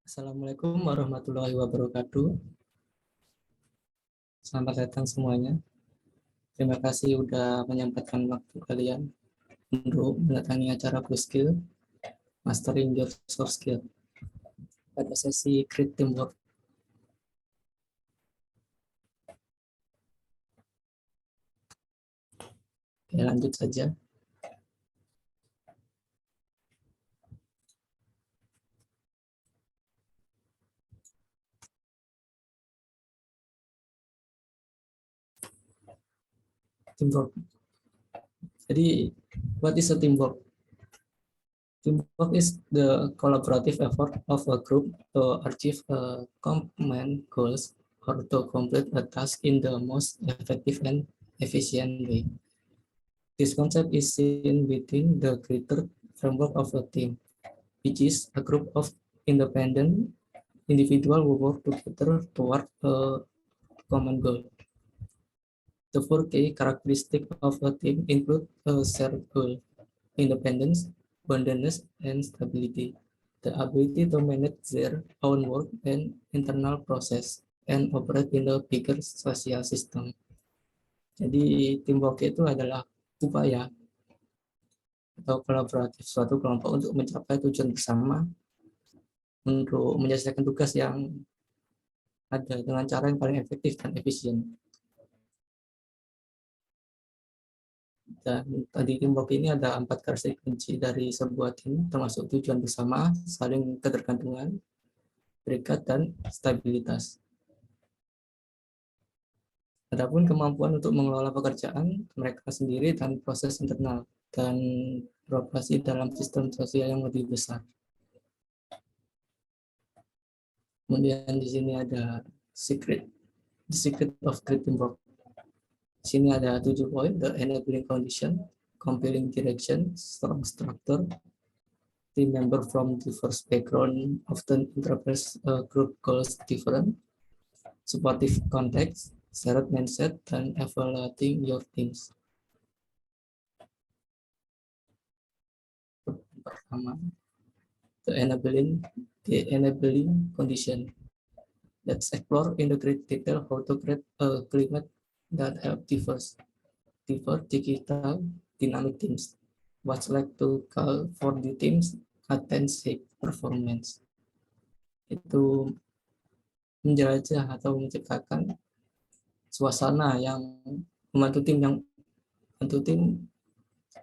Assalamualaikum warahmatullahi wabarakatuh. Selamat datang semuanya. Terima kasih sudah menyempatkan waktu kalian untuk mendatangi acara Skill Mastering Your Soft Skill pada sesi Create Teamwork. Oke, lanjut saja. Teamwork. Jadi, what is a teamwork? Teamwork is the collaborative effort of a group to achieve a common goals or to complete a task in the most effective and efficient way. This concept is seen within the greater framework of a team, which is a group of independent individuals who work together toward a common goal. The four key characteristics of a team include a shared goal, independence, abundance, and stability. The ability to manage their own work and internal process and operate in a bigger social system. Jadi teamwork itu adalah upaya atau kolaboratif suatu kelompok untuk mencapai tujuan bersama, untuk menyelesaikan tugas yang ada dengan cara yang paling efektif dan efisien. Dan tadi teamwork ini ada 4 karakteristik kunci dari sebuah tim, termasuk tujuan bersama, saling ketergantungan, berikat, dan stabilitas. Adapun kemampuan untuk mengelola pekerjaan mereka sendiri dan proses internal dan beroperasi dalam sistem sosial yang lebih besar. Kemudian di sini ada the secret of great teamwork. Di sini ada 7 poin: the enabling condition, compelling direction, strong structure, team member from diverse background often interpret group goals different, supportive context, shared mindset, dan evaluating your teams. Pertama, the enabling condition. Let's explore in the great detail how to create a climate that help diverse digital dynamic teams. What's like to call for the teams authentic performance. Itu menjelajah atau menciptakan suasana yang membantu tim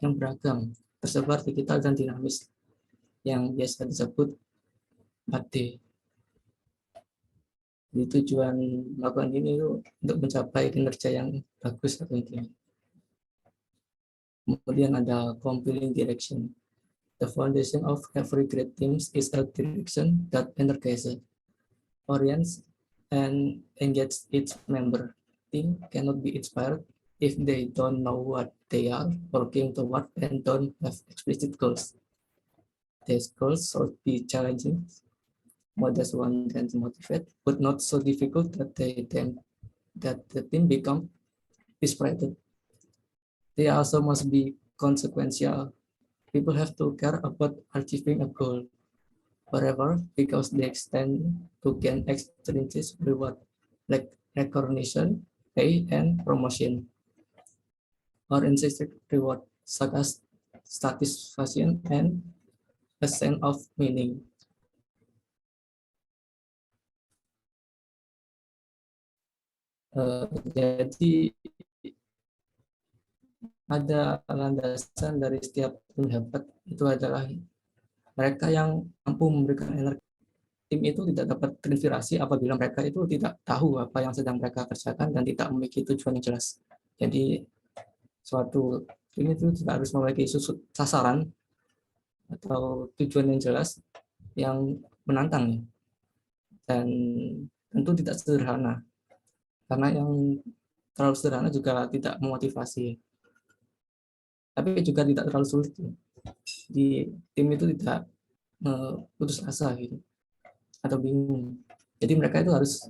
yang beragam, tersebar digital dan dinamis, yang biasa disebut AD. Jadi tujuan melakukan ini itu untuk mencapai kinerja yang bagus atau intinya. Kemudian ada compelling direction. The foundation of every great teams is a direction that energizes, orients, and engages its member. Team cannot be inspired if they don't know what they are working toward and don't have explicit goals. These goals should be challenging, modest one can motivate, but not so difficult that the team become dispirited. They also must be consequential. People have to care about achieving a goal, wherever, because they extend to gain extrinsic reward, like recognition, pay, and promotion, or intrinsic reward, such as satisfaction and a sense of meaning. Jadi ada landasan dari setiap tim hebat itu adalah mereka yang mampu memberikan energi. Tim itu tidak dapat terinspirasi apabila mereka itu tidak tahu apa yang sedang mereka kerjakan dan tidak memiliki tujuan yang jelas. Jadi suatu tim itu juga harus memiliki sasaran atau tujuan yang jelas yang menantang ya. Dan tentu tidak sederhana karena yang terlalu sederhana juga tidak memotivasi, tapi juga tidak terlalu sulit ya. Di tim itu tidak putus asa gitu atau bingung. Jadi mereka harus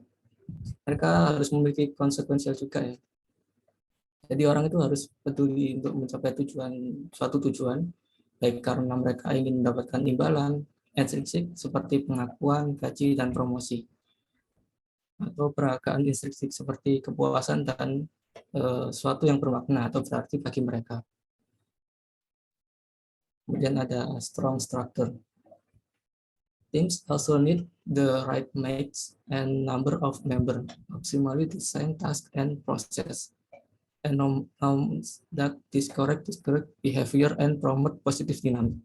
memiliki konsekuensial juga ya. Jadi orang itu harus peduli untuk mencapai suatu tujuan, baik karena mereka ingin mendapatkan imbalan intrinsik seperti pengakuan, gaji, dan promosi, atau peragaan intrinsik seperti kepuasan dan suatu yang bermakna atau berarti bagi mereka. Kemudian ada strong structure. Teams also need the right mates and number of members, optimally design task and process, and norms that discourage behavior and promote positive dynamic.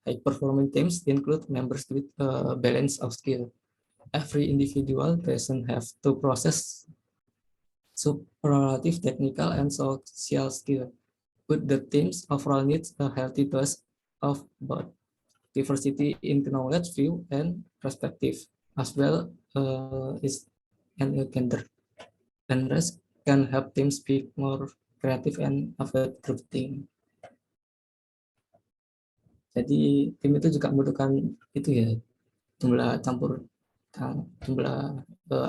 High-performing teams include members with a balance of skill. Every individual doesn't have to process superlative technical and social skill, but the teams overall needs a healthy dose of both diversity in knowledge, view, and perspective, as well as and gender. And rest can help teams be more creative and avoid group think. Jadi tim itu juga membutuhkan itu ya, jumlah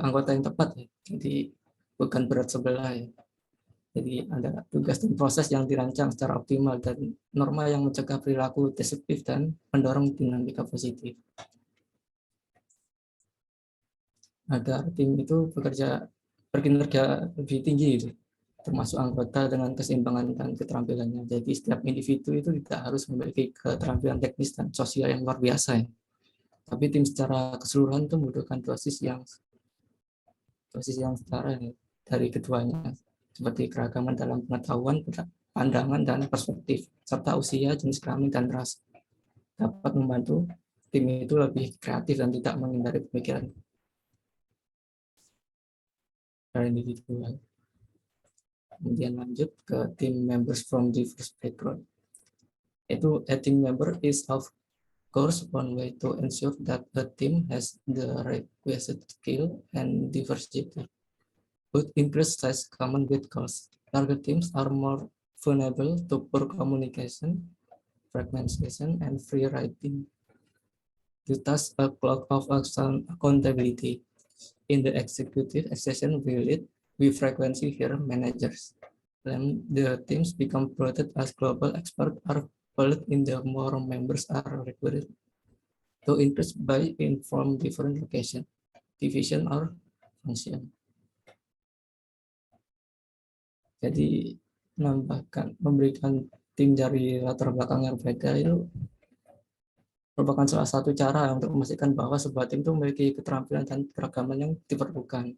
anggota yang tepat ya. Jadi bukan berat sebelah ya. Jadi ada tugas dan proses yang dirancang secara optimal dan norma yang mencegah perilaku destruktif dan mendorong dinamika positif. Agar tim itu berkinerja lebih tinggi gitu, termasuk anggota dengan keseimbangan dan keterampilannya. Jadi setiap individu itu tidak harus memiliki keterampilan teknis dan sosial yang luar biasa ya. Tapi tim secara keseluruhan itu membutuhkan dosis yang setara ya, dari keduanya, seperti keragaman dalam pengetahuan, pandangan, dan perspektif, serta usia, jenis kelamin, dan ras, dapat membantu tim itu lebih kreatif dan tidak menghindari pemikiran dari individual. Kemudian lanjut ke team members from diverse background. Itu a team member is of course one way to ensure that the team has the requisite skill and diversity. But increased size common with goals. Target teams are more vulnerable to poor communication, fragmentation, and free writing. To task a clock of accountability. In the executive session we frequently hear managers. Then the teams become promoted as global experts are built in the more members are required to increase by inform different location, division, or function. Jadi memberikan tim dari latar belakang yang berbeda itu merupakan salah satu cara untuk memastikan bahwa sebuah tim itu memiliki keterampilan dan keragaman yang diperlukan.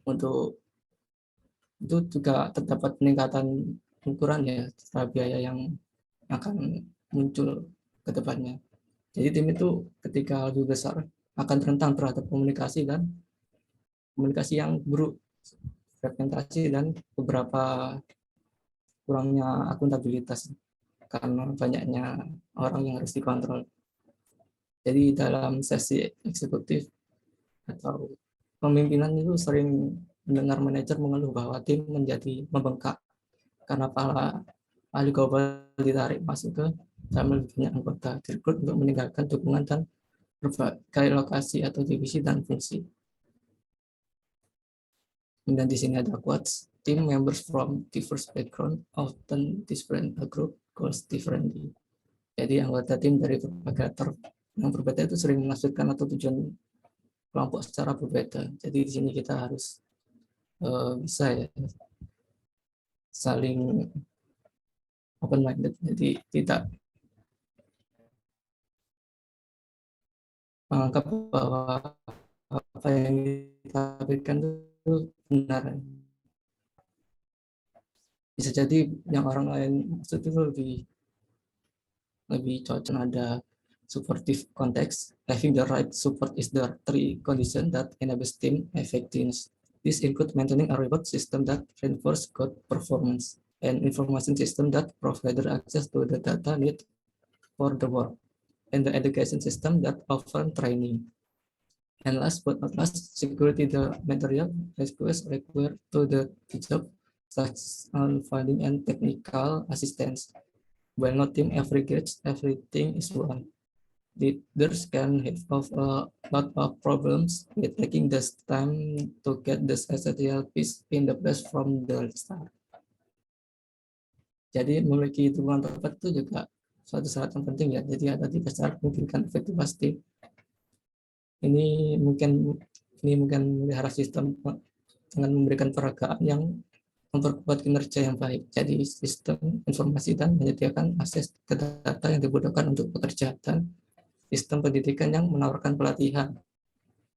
Untuk itu juga terdapat peningkatan ukuran ya, secara biaya yang akan muncul ke depannya. Jadi tim itu ketika lebih besar akan rentan terhadap komunikasi yang buruk, fragmentasi, dan beberapa kurangnya akuntabilitas karena banyaknya orang yang harus dikontrol. Jadi dalam sesi eksekutif atau pemimpinan itu sering mendengar manajer mengeluh bahwa tim menjadi membengkak karena para ahli global ditarik masuk ke dalam lebih banyak anggota, direkrut untuk meninggalkan dukungan dan berbagai lokasi atau divisi dan fungsi. Dan di sini ada quotes, team members from diverse background often different a group goals differently. Jadi anggota tim dari berbagai latar yang berbeda itu sering menafsirkan atau tujuan kelompok secara berbeda. Jadi di sini kita harus bisa ya saling open minded. Jadi tidak menganggap bahwa apa yang kita berikan itu benar. Bisa jadi yang orang lain maksud itu lebih cocok ada supportive context. Having the right support is the three conditions that enables team effectiveness. This includes maintaining a reward system that reinforces good performance and information system that provide access to the data needed for the work, and the education system that offer training. And last but not least, security the material requests required to the job, such as funding and technical assistance. While not team aggregates, everything is one. Leaders can have a lot of problems with taking the time to get the essential piece in the place from the start. Jadi memiliki hitungan tepat itu juga suatu syarat yang penting ya. Jadi ada 3 syarat memungkinkan efektivitas tim. Ini mungkin melihara sistem dengan memberikan peragaan yang memperkuat kinerja yang baik. Jadi sistem informasi dan menyediakan akses ke data yang dibutuhkan untuk bekerja, dan sistem pendidikan yang menawarkan pelatihan.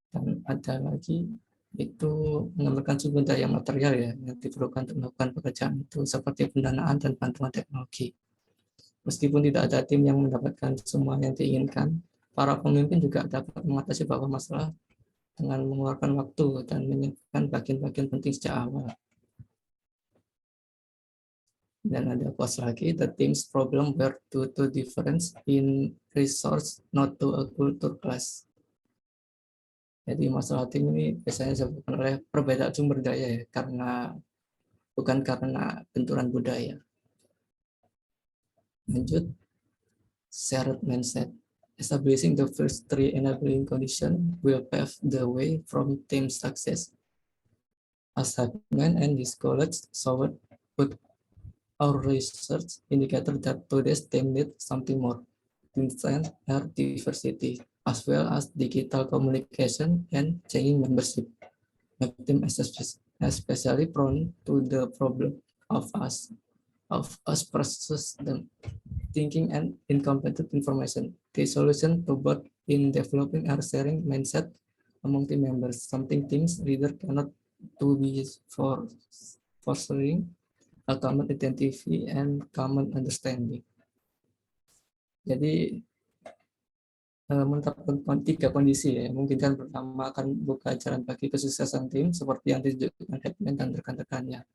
Dan ada lagi itu menambahkan sumber daya material ya yang diperlukan untuk melakukan pekerjaan itu, seperti pendanaan dan bantuan teknologi. Meskipun tidak ada tim yang mendapatkan semua yang diinginkan, para pemimpin juga dapat mengatasi beberapa masalah dengan mengeluarkan waktu dan menyiapkan bagian-bagian penting sejak awal. Dan ada quotes lagi, the team's problem were due to difference in resource, not to a culture clash. Jadi masalah tim ini biasanya disebabkan oleh perbedaan sumber daya ya, bukan karena benturan budaya. Lanjut, shared mindset. Establishing the first 3 enabling conditions will pave the way from team success. As Hackman and his colleagues showed, with our research indicated that today's team needs something more, instant diversity, as well as digital communication and changing membership. Make them especially prone to the problem of us versus them thinking and incompetent information. The solution to both in developing our sharing mindset among team members, something teams leader cannot do is for fostering a common identity and common understanding. Jadi menetapkan 3 kondisi ya, mungkin kan pertama akan buka jalan bagi kesuksesan tim seperti yang ditunjukkan Hackman dan rekan-rekannya.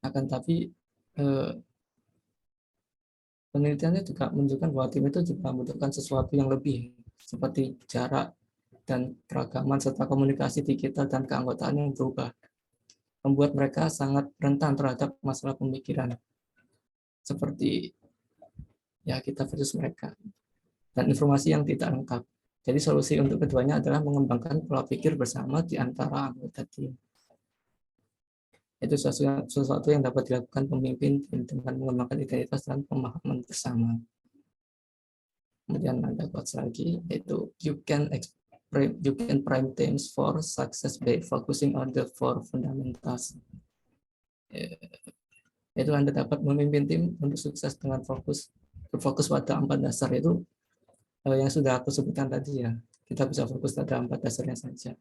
Akan tapi penelitiannya juga menunjukkan bahwa tim itu juga membutuhkan sesuatu yang lebih, seperti jarak dan keragaman serta komunikasi digital dan keanggotaan yang berubah, membuat mereka sangat rentan terhadap masalah pemikiran, seperti ya kita versus mereka, dan informasi yang tidak lengkap. Jadi solusi untuk keduanya adalah mengembangkan pola pikir bersama di antara anggota tim. Itu sesuatu yang dapat dilakukan pemimpin dengan mengembangkan identitas dan pemahaman bersama. Kemudian ada quotes lagi, yaitu you can prime teams for success by focusing on the 4 fundamentals. Itu Anda dapat memimpin tim untuk sukses dengan berfokus pada 4 dasar itu yang sudah aku sebutkan tadi ya. Kita bisa fokus pada 4 dasarnya saja.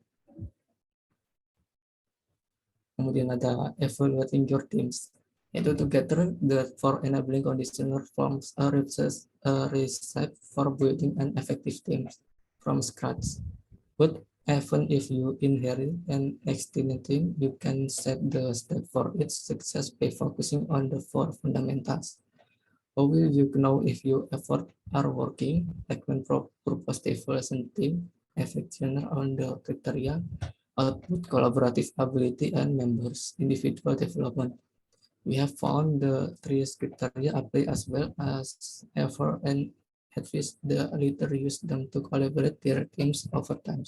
Kemudian ada evaluating your teams. Itu together the 4 enabling conditions forms a recipe for building an effective team from scratch. But even if you inherit an excellent team, you can set the step for its success by focusing on the 4 fundamentals. How will you know if your efforts are working? Like when purpose development team, effectiveness on the criteria, output, collaborative ability, and members, individual development. We have found the 3 criteria apply as well as ever, and at least the leader use them to collaborate their teams over time.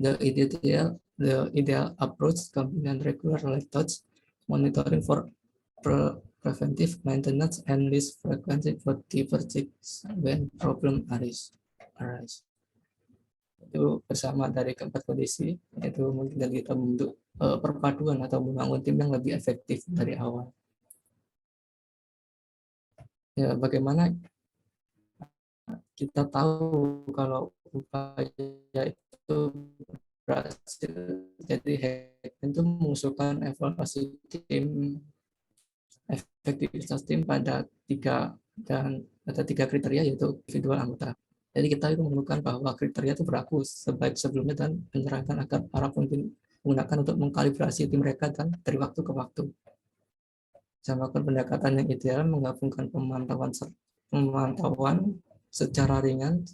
The ideal approach combines regular light touch monitoring for preventive maintenance and least frequency for divergence when problem arise. Itu bersama dari keempat kondisi, itu mungkin kita membentuk perpaduan atau membangun tim yang lebih efektif dari awal. Ya, bagaimana kita tahu kalau upaya itu berhasil? Jadi Hackman itu mengusulkan evaluasi tim, efektivitas tim pada 3 kriteria, yaitu individual anggota. Jadi kita itu menemukan bahwa kriteria itu berlaku sebaik sebelumnya dan menyarankan agar para pemimpin menggunakan untuk mengkalibrasi tim mereka dan dari waktu ke waktu. Melakukan pendekatan yang ideal menggabungkan pemantauan secara ringan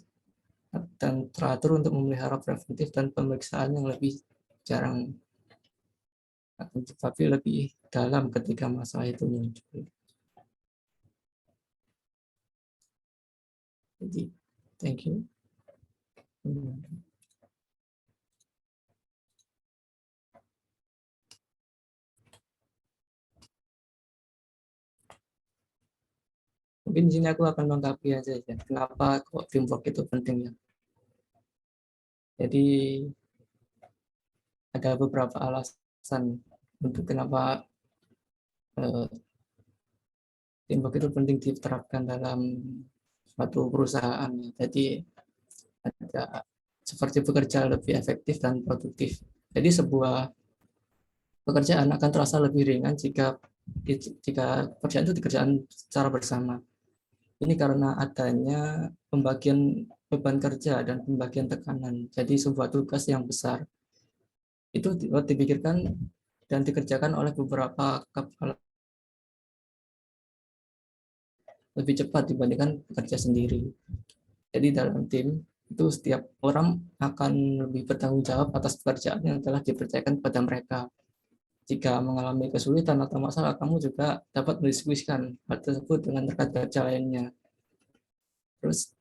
dan teratur untuk memelihara preventif dan pemeriksaan yang lebih jarang, tetapi lebih dalam ketika masalah itu muncul. Jadi, thank you. Mungkin di sini aku akan melengkapi aja ya, kenapa kok teamwork itu penting ya. Jadi ada beberapa alasan untuk kenapa teamwork itu penting diterapkan dalam suatu perusahaan. Jadi ada seperti bekerja lebih efektif dan produktif. Jadi sebuah pekerjaan akan terasa lebih ringan jika pekerjaan itu dikerjakan secara bersama. Ini karena adanya pembagian beban kerja dan pembagian tekanan. Jadi sebuah tugas yang besar itu dipikirkan dan dikerjakan oleh beberapa kepala lebih cepat dibandingkan bekerja sendiri. Jadi dalam tim itu setiap orang akan lebih bertanggung jawab atas pekerjaan yang telah dipercayakan kepada mereka. Jika mengalami kesulitan atau masalah, kamu juga dapat mendiskusikan hal tersebut dengan rekan kerja lainnya. Terus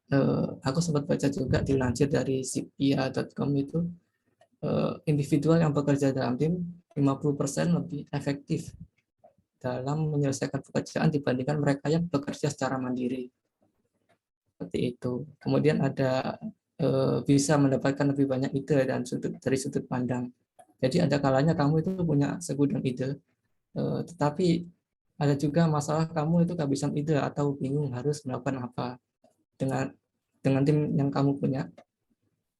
aku sempat baca juga dilansir dari cpa.com itu individual yang bekerja dalam tim 50% lebih efektif dalam menyelesaikan pekerjaan dibandingkan mereka yang bekerja secara mandiri. Seperti itu. Kemudian ada bisa mendapatkan lebih banyak ide dan dari sudut pandang. Jadi ada kalanya kamu itu punya segudang ide, tetapi ada juga masalah kamu itu kehabisan ide atau bingung harus melakukan apa. Dengan tim yang kamu punya,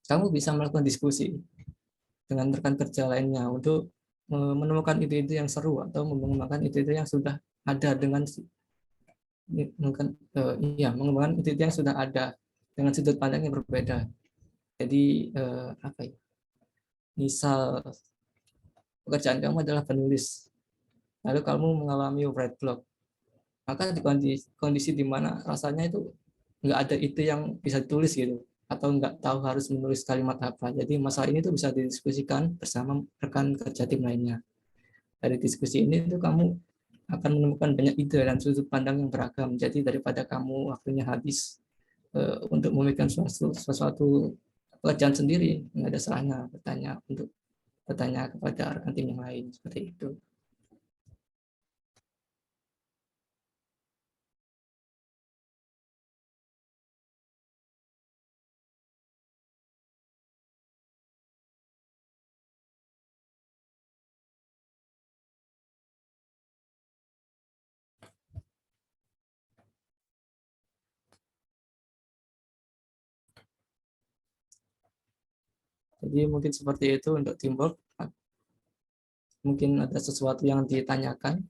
kamu bisa melakukan diskusi dengan rekan kerja lainnya untuk menemukan ide-ide yang seru atau mengembangkan ide-ide yang sudah ada dengan mengembangkan ide-ide yang sudah ada dengan sudut pandang yang berbeda. Jadi apa ya? Misal pekerjaan kamu adalah penulis, lalu kamu mengalami write block, maka di kondisi di mana rasanya itu nggak ada ide yang bisa ditulis gitu, atau nggak tahu harus menulis kalimat apa. Jadi masalah ini tuh bisa didiskusikan bersama rekan kerja tim lainnya. Dari diskusi ini tuh kamu akan menemukan banyak ide dan sudut pandang yang beragam. Jadi daripada kamu waktunya habis untuk memikirkan sesuatu pekerjaan sendiri, nggak ada salahnya bertanya kepada rekan tim yang lain seperti itu. Jadi mungkin seperti itu untuk teamwork. Mungkin ada sesuatu yang ditanyakan.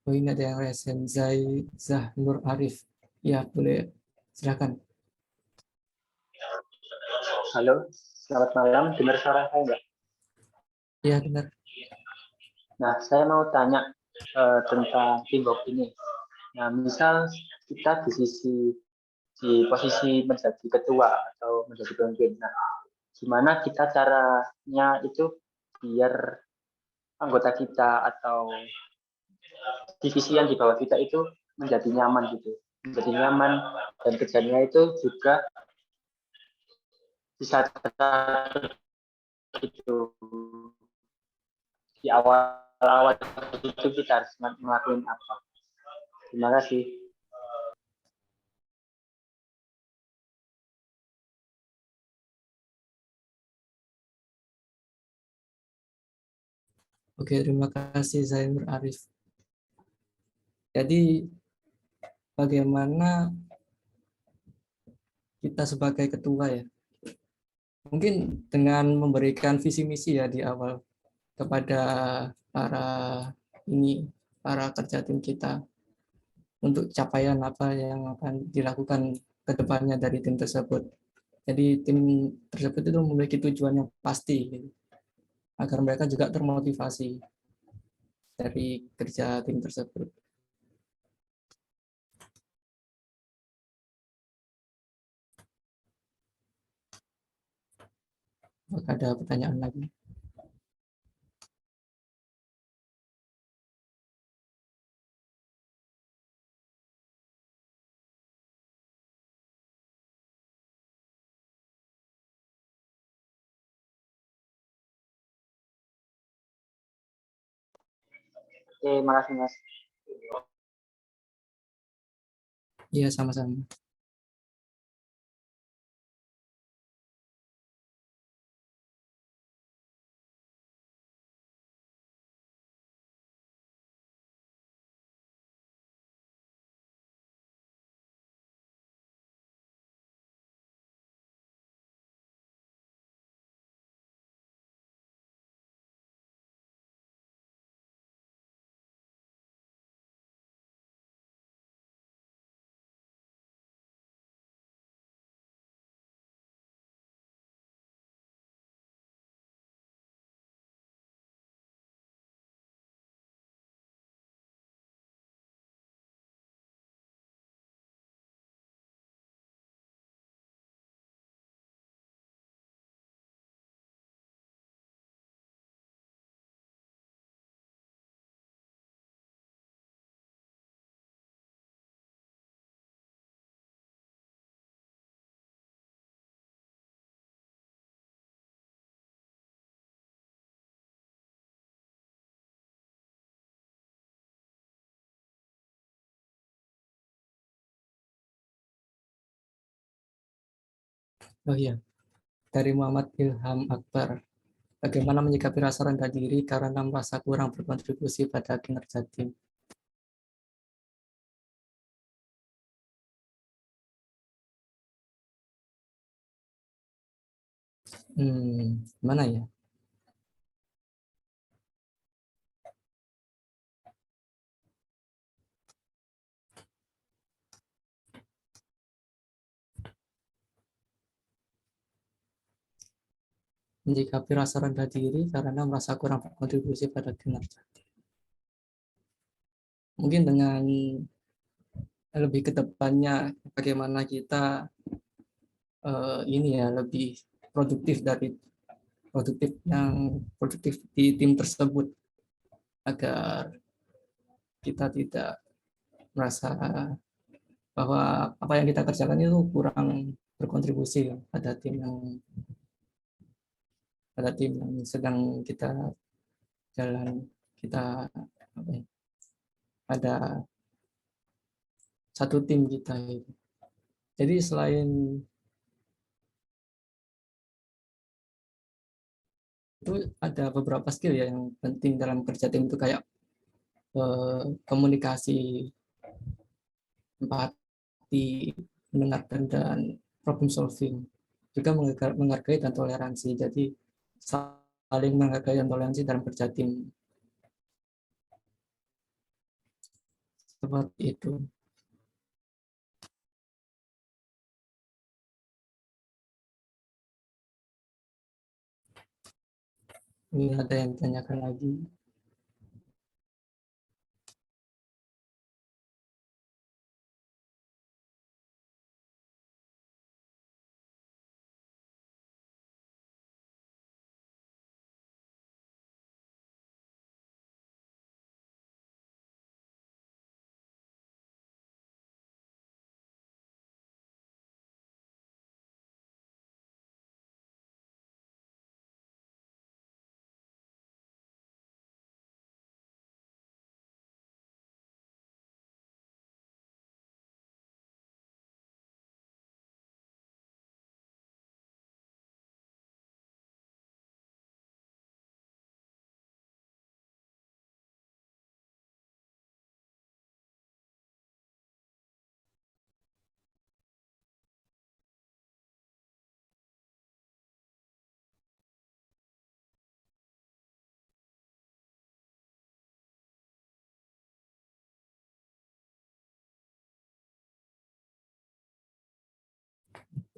Oh, ini ada yang resen, Zah Nur Arif. Ya, boleh. Silakan. Halo, selamat malam. Dengar suara saya nggak? Ya, benar. Nah, saya mau tanya tentang teamwork ini. Nah, misal kita di posisi menjadi ketua atau menjadi pemimpin. Nah, gimana kita caranya itu biar anggota kita atau divisi yang di bawah kita itu menjadi nyaman gitu, menjadi nyaman dan kerjanya itu juga bisa itu di awal-awal itu kita harus melakukan apa. Terima kasih. Oke, terima kasih Zainur Arif. Jadi bagaimana kita sebagai ketua ya? Mungkin dengan memberikan visi misi ya di awal kepada para ini para kerja tim kita untuk capaian apa yang akan dilakukan ke depannya dari tim tersebut. Jadi tim tersebut itu memiliki tujuan yang pasti gitu, agar mereka juga termotivasi dari kerja tim tersebut. Apakah ada pertanyaan lagi? Oke, makasih Mas. Iya, sama-sama. Oh iya, dari Muhammad Ilham Akbar. Bagaimana menyikapi rasa rendah diri karena merasa kurang berkontribusi pada kinerja tim? Mana ya? Menyikapi rasa rendah diri karena merasa kurang berkontribusi pada kinerja. Mungkin dengan lebih ke depannya bagaimana kita ini ya lebih produktif dari produktif di tim tersebut agar kita tidak merasa bahwa apa yang kita kerjakan itu kurang berkontribusi pada tim yang sedang kita jalan kita apa ya, ada satu tim kita itu. Jadi selain itu ada beberapa skill ya yang penting dalam kerja tim itu kayak komunikasi, empati, mendengarkan dan problem solving. Juga menghargai dan toleransi. Jadi saling menghargai dan toleransi dalam kerja tim seperti itu. Ini ada yang ditanyakan lagi.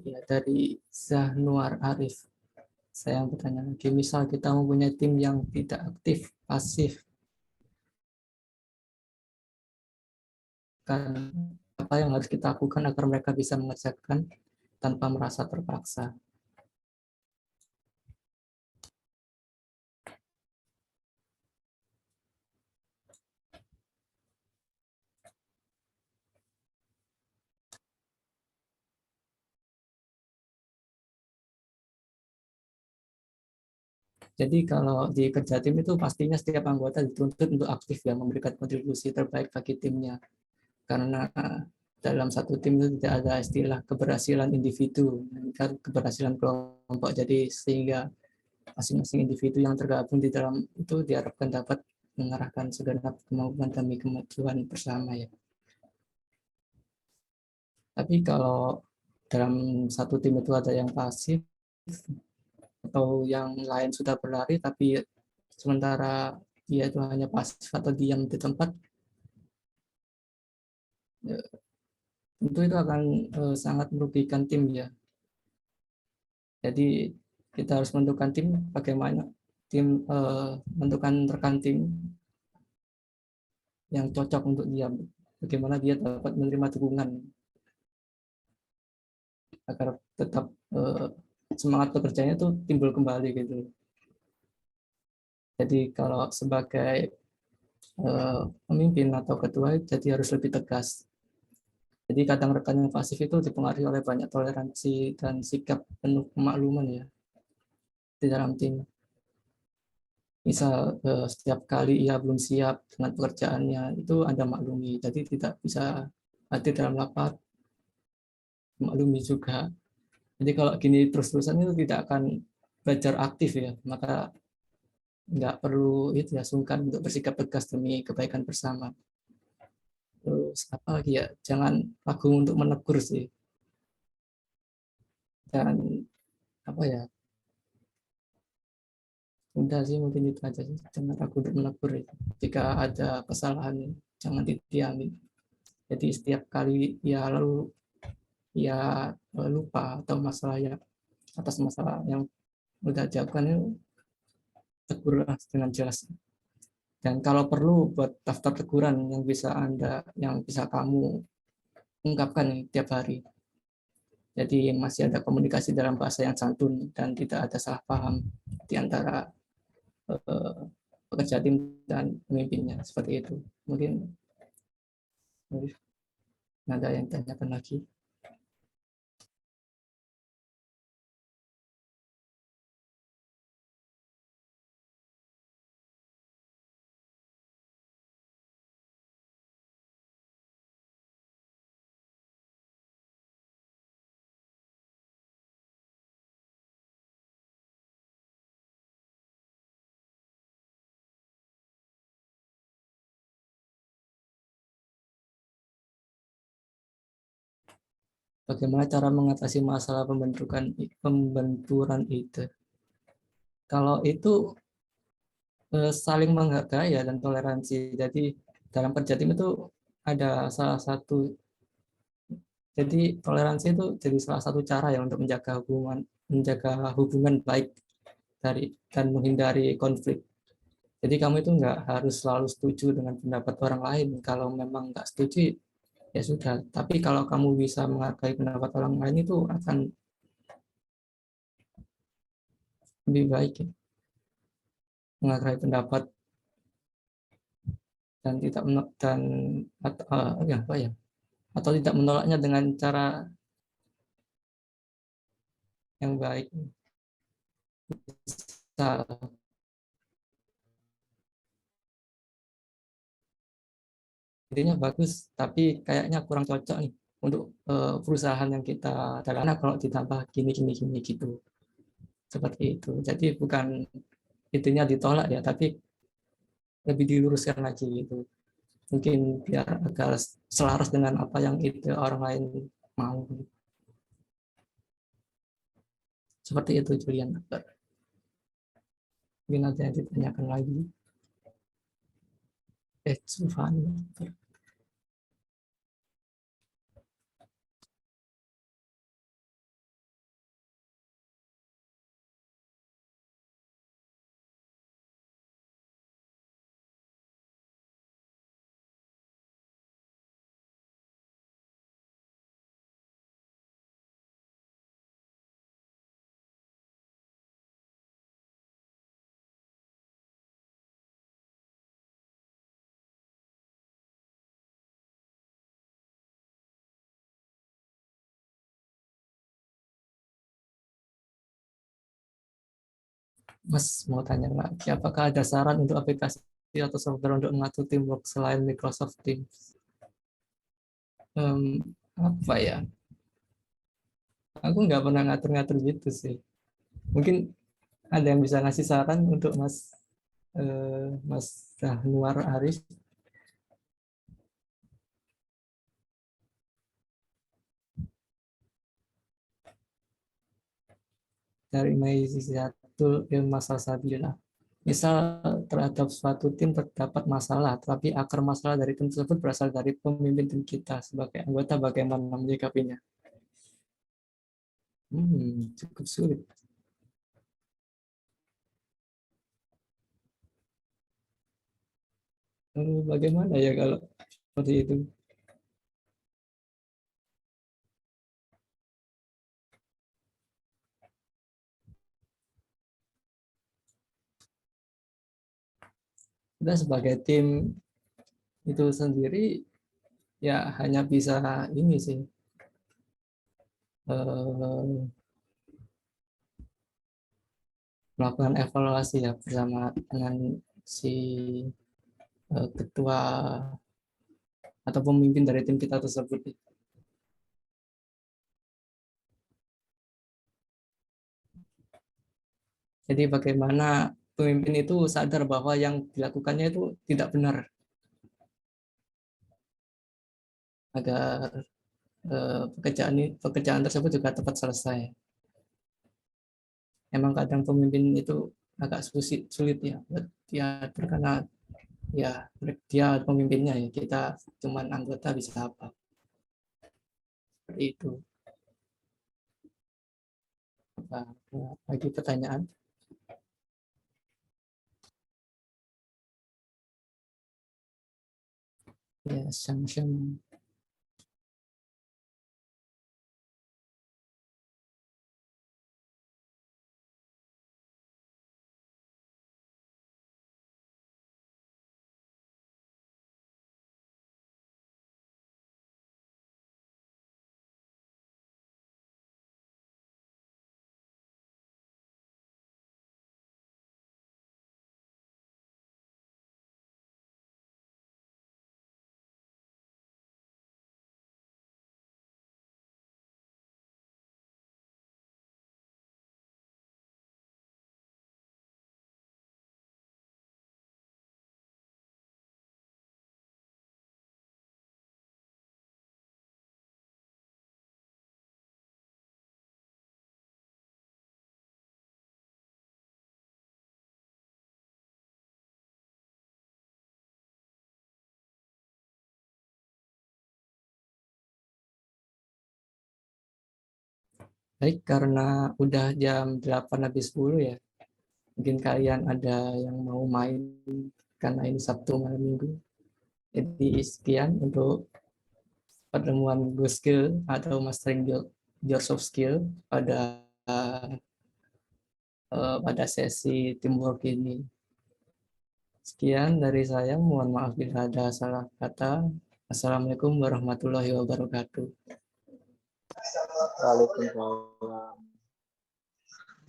Ya, dari Zahnuar Arif. Saya yang bertanya lagi, misal kita mempunyai tim yang tidak aktif, pasif, kan apa yang harus kita lakukan agar mereka bisa mengerjakan tanpa merasa terpaksa? Jadi kalau di kerja tim itu pastinya setiap anggota dituntut untuk aktif ya, memberikan kontribusi terbaik bagi timnya. Karena dalam satu tim itu tidak ada istilah keberhasilan individu, kan keberhasilan kelompok. Jadi sehingga masing-masing individu yang tergabung di dalam itu diharapkan dapat mengarahkan segenap kemampuan demi kemajuan bersama ya. Tapi kalau dalam satu tim itu ada yang pasif atau yang lain sudah berlari tapi sementara dia itu hanya pasif atau diam di tempat, ya, tentu itu akan sangat merugikan tim ya. Jadi kita harus menentukan tim bagaimana tim menentukan rekan tim yang cocok untuk dia, bagaimana dia dapat menerima dukungan agar tetap semangat bekerjanya itu timbul kembali gitu. Jadi kalau sebagai pemimpin atau ketua jadi harus lebih tegas. Jadi kadang rekan yang pasif itu dipengaruhi oleh banyak toleransi dan sikap penuh kemakluman ya di dalam tim. Misal setiap kali ia belum siap dengan pekerjaannya itu Anda maklumi. Jadi tidak bisa hadir dalam rapat, maklumi juga. Jadi kalau gini terus-terusan itu tidak akan belajar aktif ya. Maka nggak perlu itu ya sungkan untuk bersikap tegas demi kebaikan bersama. Terus apa lagi ya? Jangan ragu untuk menegur sih. Dan apa ya? Udah sih mungkin itu aja sih. Jangan ragu untuk menegur itu. Jika ada kesalahan jangan didiami. Jadi setiap kali ya lalu ya lupa atau masalah ya atas masalah yang udah dilakukan itu tegurlah dengan jelas. Dan kalau perlu buat daftar teguran yang bisa Anda yang bisa kamu ungkapkan nih, tiap hari. Jadi masih ada komunikasi dalam bahasa yang santun dan tidak ada salah paham di antara eh, pekerja tim dan pemimpinnya seperti itu. Mungkin ada yang tanyakan lagi. Bagaimana cara mengatasi masalah pembenturan ide? Kalau itu saling menghargai ya dan toleransi. Jadi dalam kerja tim itu ada salah satu, jadi toleransi itu jadi salah satu cara ya untuk menjaga hubungan baik dari dan menghindari konflik. Jadi kamu itu nggak harus selalu setuju dengan pendapat orang lain. Kalau memang nggak setuju ya sudah. Tapi kalau kamu bisa menghargai pendapat orang lain itu akan lebih baik ya. Menghargai pendapat dan tidak dan ya apa ya atau tidak menolaknya dengan cara yang baik. Misal, idenya bagus, tapi kayaknya kurang cocok nih untuk perusahaan yang kita jalankan kalau ditambah gini gini gini gitu. Seperti itu. Jadi bukan idenya ditolak ya, tapi lebih diluruskan lagi gitu. Mungkin biar agak selaras dengan apa yang ide orang lain mau. Seperti itu Julian. Mungkin ada yang ditanyakan lagi. Sufani. Mas mau tanya lagi, apakah ada saran untuk aplikasi atau software untuk mengatur teamwork selain Microsoft Teams? Apa ya? Aku nggak pernah ngatur-ngatur gitu sih. Mungkin ada yang bisa ngasih saran untuk Mas Nuar Arif. Dari satu masalah Sabila. Misal terhadap suatu tim terdapat masalah, tapi akar masalah dari tim tersebut berasal dari pemimpin tim kita sebagai anggota bagaimana menyikapinya. Cukup sulit. Bagaimana ya kalau seperti itu? Kita sebagai tim itu sendiri ya hanya bisa ini sih, eh, melakukan evaluasi ya bersama dengan si ketua atau pemimpin dari tim kita tersebut. Jadi bagaimana pemimpin itu sadar bahwa yang dilakukannya itu tidak benar, agar pekerjaan tersebut juga tepat selesai. Emang kadang pemimpin itu agak sulit ya buat diatur karena ya dia pemimpinnya ya, kita cuman anggota bisa apa seperti itu. Apa lagi pertanyaan? Ya, Syam. Baik, karena udah jam 8 habis 10 ya. Mungkin kalian ada yang mau main karena ini Sabtu malam Minggu. Jadi sekian untuk pertemuan Go Skill atau Mastering Your Soft Skill pada sesi teamwork ini. Sekian dari saya, mohon maaf bila ada salah kata. Assalamualaikum warahmatullahi wabarakatuh. Waalaikumsalam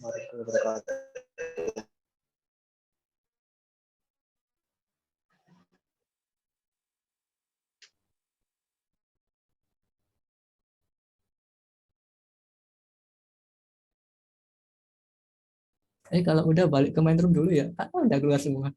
warahmatullahi wabarakatuh. Kalau udah balik ke main room dulu ya. Udah keluar semua.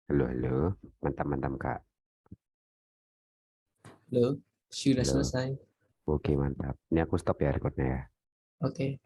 Halo, halo. Mantap-mantap, Kak. Loh, sudah Halo. selesai. Oke, mantap. Ini aku stop ya recordnya ya. Oke.